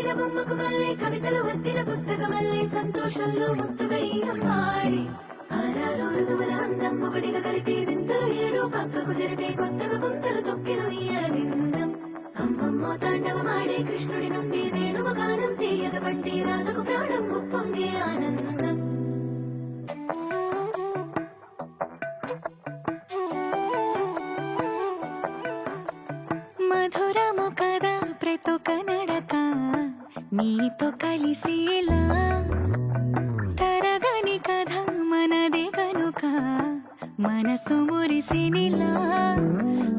దిద్దిన బొమ్మకు మళ్ళీ కవితలు వద్దిన పుస్తకమల్లే సంతోషంలో ముద్దుగా ఈ అమ్మాడి ఆరారు ఋతువుల అందం ఒకటిగా కలిపి వింతలు ఏడు పక్కకు జరిపే కొత్తగా పుంతలు తొక్కెను ఈ అరవిందం అమ్మమ్మో తాండవమాడే కృష్ణుడి నుండి వేణువ గానం తీయగ పండి రాధకు ప్రాణం ఉప్పొంగే ఆనందం మధురము కదా ప్రతొక నడక నీతో కలిసేలా తరగని కథ మనదే కనుక మనసు మురిసినిలా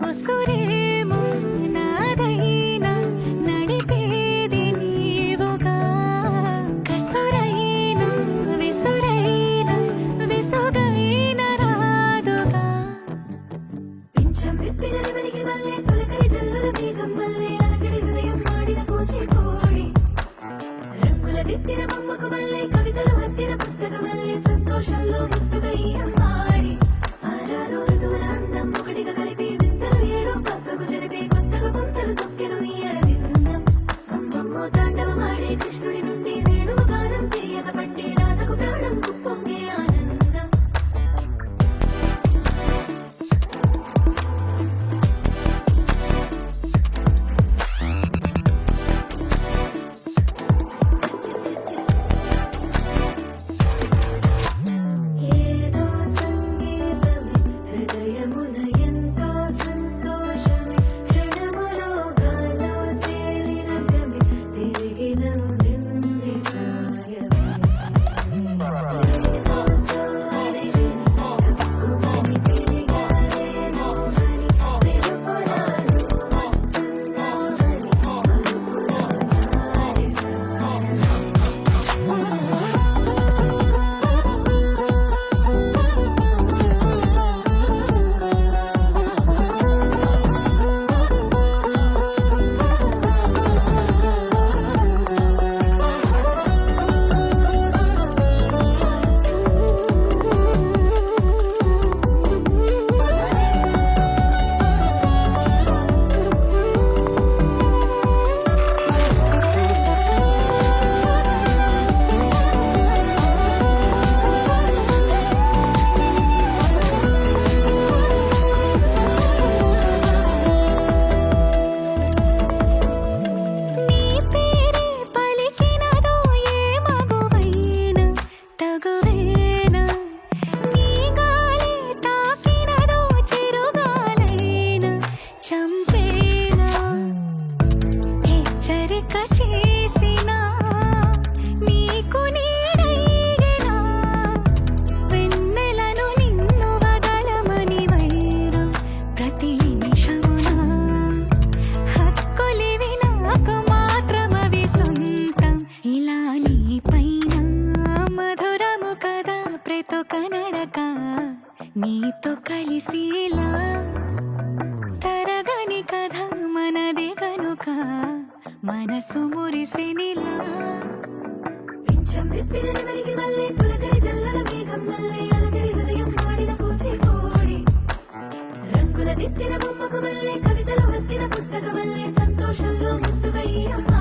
ఉసురేమో నాదైనా నడిపేది నీవుగా కసురైనా విసురైనా విసుగైన రాదుగా పింఛం విప్పిన వెలిగి మళ్ళీ తొలకరి జల్లుల మేఘం మళ్ళీ అలజడి హృదయం మాడిన కూచిపూడి రంగుల దిద్దిన బొమ్మకు మళ్ళీ కవితలు వద్దిన పుస్తకమల్లే సంతోషంలో ముద్దుగా ఈ అమ్మాడి ఆరారు ఋతువుల అందం ఒకటిగా కలిపి వింతలు ఏడు పక్కకు జరిపే కొత్తగా పుంతలు తొక్కెను ఈ అరవిందం అమ్మమ్మో తాండవమాడే కృష్ణుడి నుండి వేణువ గానం తీయగ పట్టి రాధకు ప్రాణం ఉప్పొంగే ఆనందం ఏదో సంగీతమే హృదయమున ఎంతో సంతోషమే క్షణములో గాలో తేలిన భ్రమే తిరిగిన నింది ప్రాయమే ఏదో సోదరిని తప్పుమని తిరిగాలే నువ్వని వెలుపులాను వస్తున్నావని మరుపులో జారి నీ పేరే పలికినదో ఏ మగువైనా తగువేనా నీ గాలి తాకినదో చిరుగాలైనా చంపేనా హెచ్చరిక చేసినా నీకు నీడైనా వెన్నెలను నిన్ను వదలమని వైరం ప్రతి నిమిషమున హక్కులివి నాకు మాత్రమవి సొంతం ఇలా నీ పైన మధురము కదా ప్రతొక నడక నీతో కలిసేలా తరగని కథ మనదే కనుక మనసు మురిసినిలా పింఛం విప్పిన వెలిగి మళ్ళీ తొలకరి జల్లుల మేఘం మళ్ళీ అలజడి హృదయం మాడిన కూచిపూడి రంగుల దిద్దిన బొమ్మకు మళ్ళీ కవితలు వద్దిన పుస్తకమల్లే సంతోషంలో ముద్దుగా ఈ అమ్మ